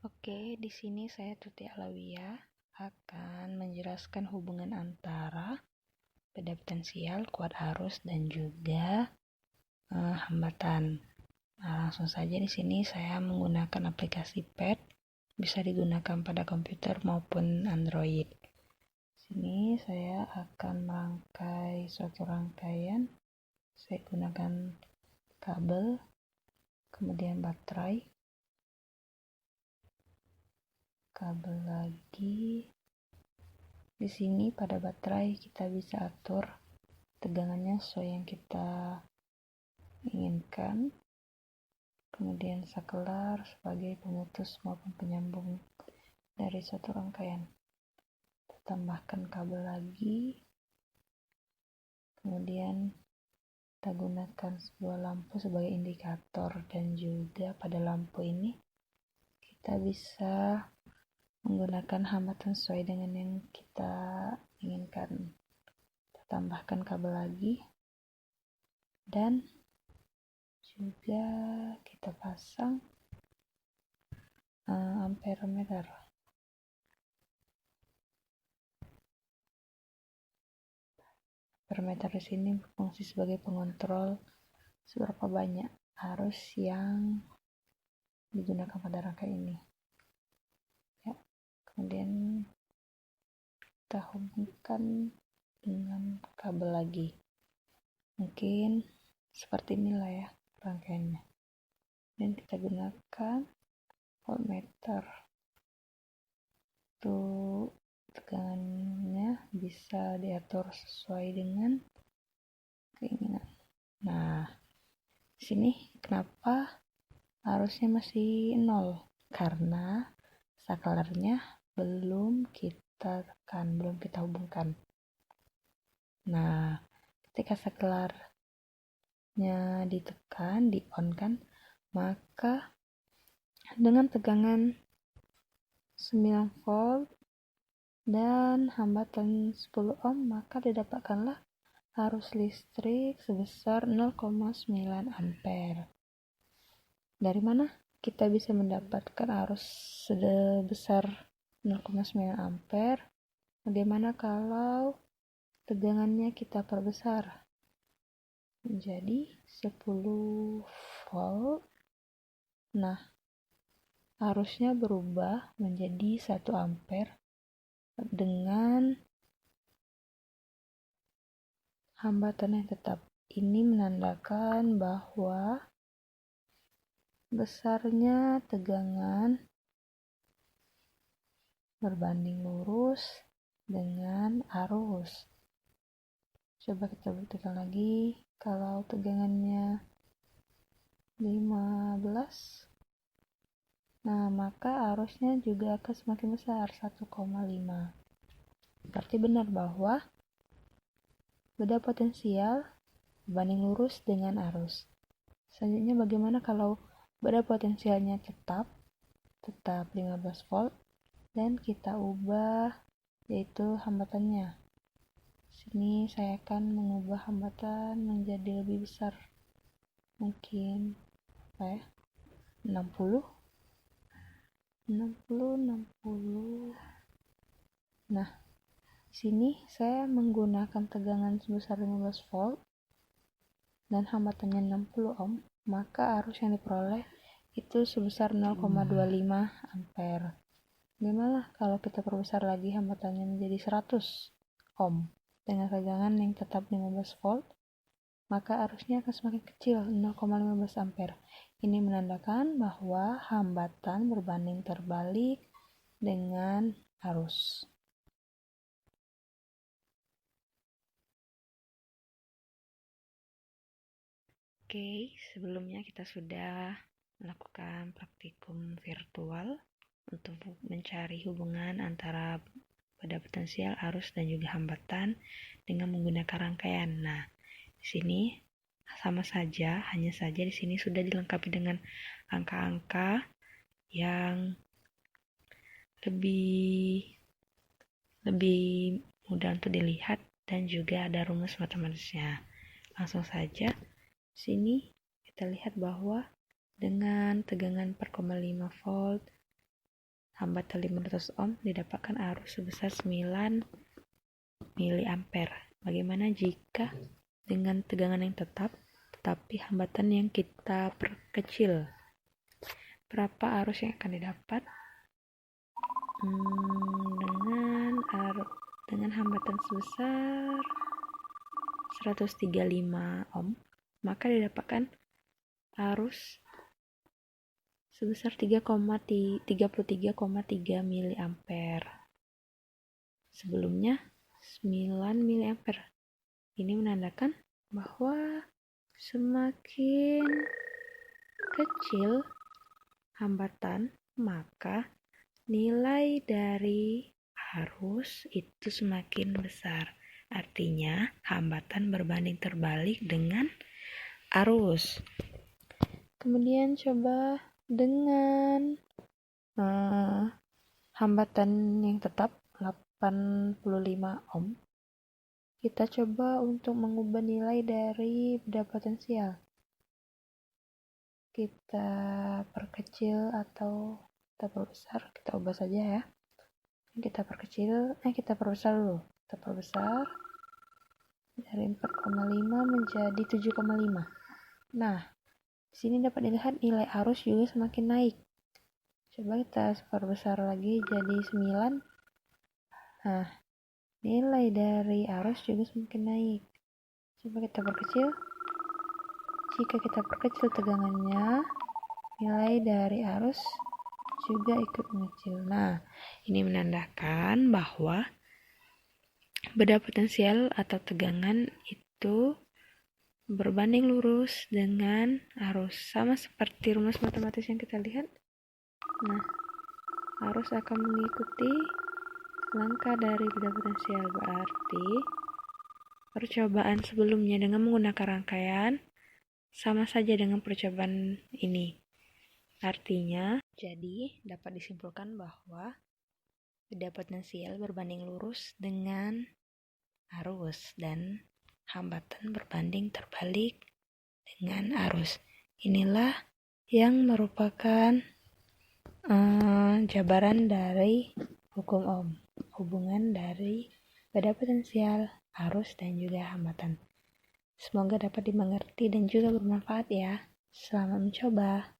Oke, di sini saya Tuti Alawiyah akan menjelaskan hubungan antara beda potensial, kuat arus, dan juga hambatan. Nah, langsung saja di sini saya menggunakan aplikasi PET, bisa digunakan pada komputer maupun Android. Di sini saya akan merangkai suatu rangkaian. Saya gunakan kabel, kemudian baterai, kabel lagi. Di sini pada baterai kita bisa atur tegangannya sesuai yang kita inginkan. Kemudian sakelar sebagai pemutus maupun penyambung dari suatu rangkaian. Kita tambahkan kabel lagi. Kemudian kita gunakan sebuah lampu sebagai indikator, dan juga pada lampu ini kita bisa menggunakan hambatan sesuai dengan yang kita inginkan. Kita tambahkan kabel lagi, dan juga kita pasang ampermeter. Ampermeter di sini berfungsi sebagai pengontrol seberapa banyak arus yang digunakan pada rangkai ini. Ya, kemudian kita hubungkan dengan kabel lagi. Mungkin seperti inilah ya rangkaiannya. Dan kita gunakan voltmeter. Untuk tegangannya bisa diatur sesuai dengan keinginan. Nah, di sini kenapa arusnya masih 0? Karena sakelarnya belum kita tekan, belum kita hubungkan. Nah, ketika sakelarnya ditekan, di-on kan, maka dengan tegangan 9 volt dan hambatan 10 ohm, maka didapatkanlah arus listrik sebesar 0,9 ampere. Dari mana kita bisa mendapatkan arus sebesar 0,9 ampere? Bagaimana kalau tegangannya kita perbesar menjadi 10 volt? Nah, arusnya berubah menjadi 1 ampere dengan hambatan yang tetap. Ini menandakan bahwa besarnya tegangan berbanding lurus dengan arus. Coba kita buktikan lagi. Kalau tegangannya 15, nah maka arusnya juga akan semakin besar, 1,5. Berarti benar bahwa beda potensial berbanding lurus dengan arus. Selanjutnya bagaimana kalau beda potensialnya tetap 15 volt dan kita ubah yaitu hambatannya. Sini saya akan mengubah hambatan menjadi lebih besar. Mungkin 60. Nah, di sini saya menggunakan tegangan sebesar 15 volt dan hambatannya 60 ohm, maka arus yang diperoleh itu sebesar 0,25 ampere. Bagaimana kalau kita perbesar lagi hambatannya menjadi 100 ohm dengan tegangan yang tetap 15 volt, maka arusnya akan semakin kecil, 0,15 ampere. Ini menandakan bahwa hambatan berbanding terbalik dengan arus. Oke, sebelumnya kita sudah melakukan praktikum virtual untuk mencari hubungan antara beda potensial, arus, dan juga hambatan dengan menggunakan rangkaian. Nah, di sini sama saja, hanya saja di sini sudah dilengkapi dengan angka-angka yang lebih mudah untuk dilihat dan juga ada rumus matematisnya. Langsung saja, di sini kita lihat bahwa dengan tegangan 4,5 volt hambatan 500 ohm didapatkan arus sebesar 9 mA. Bagaimana jika dengan tegangan yang tetap tetapi hambatan yang kita perkecil? Berapa arus yang akan didapat? Dengan hambatan sebesar 135 ohm, maka didapatkan arus sebesar 33,3 mA. Sebelumnya 9 mA. Ini menandakan bahwa semakin kecil hambatan, maka nilai dari arus itu semakin besar. Artinya, hambatan berbanding terbalik dengan arus. Kemudian coba dengan hambatan yang tetap 85 ohm. Kita coba untuk mengubah nilai dari beda potensial. Kita perkecil atau kita perbesar, kita ubah saja ya. Kita perbesar dulu. Kita perbesar dari 4,5 menjadi 7,5. Nah, di sini dapat dilihat nilai arus juga semakin naik. Coba kita perbesar lagi jadi 9. Nah, nilai dari arus juga semakin naik. Coba kita perkecil. Jika kita perkecil tegangannya, nilai dari arus juga ikut mengecil. Nah, ini menandakan bahwa beda potensial atau tegangan itu berbanding lurus dengan arus. Sama seperti rumus matematis yang kita lihat. Nah, arus akan mengikuti langkah dari beda potensial. Berarti percobaan sebelumnya dengan menggunakan rangkaian sama saja dengan percobaan ini. Artinya, jadi dapat disimpulkan bahwa beda potensial berbanding lurus dengan arus dan hambatan berbanding terbalik dengan arus. Inilah yang merupakan jabaran dari hukum Ohm, hubungan dari beda potensial, arus, dan juga hambatan. Semoga dapat dimengerti dan juga bermanfaat ya. Selamat mencoba.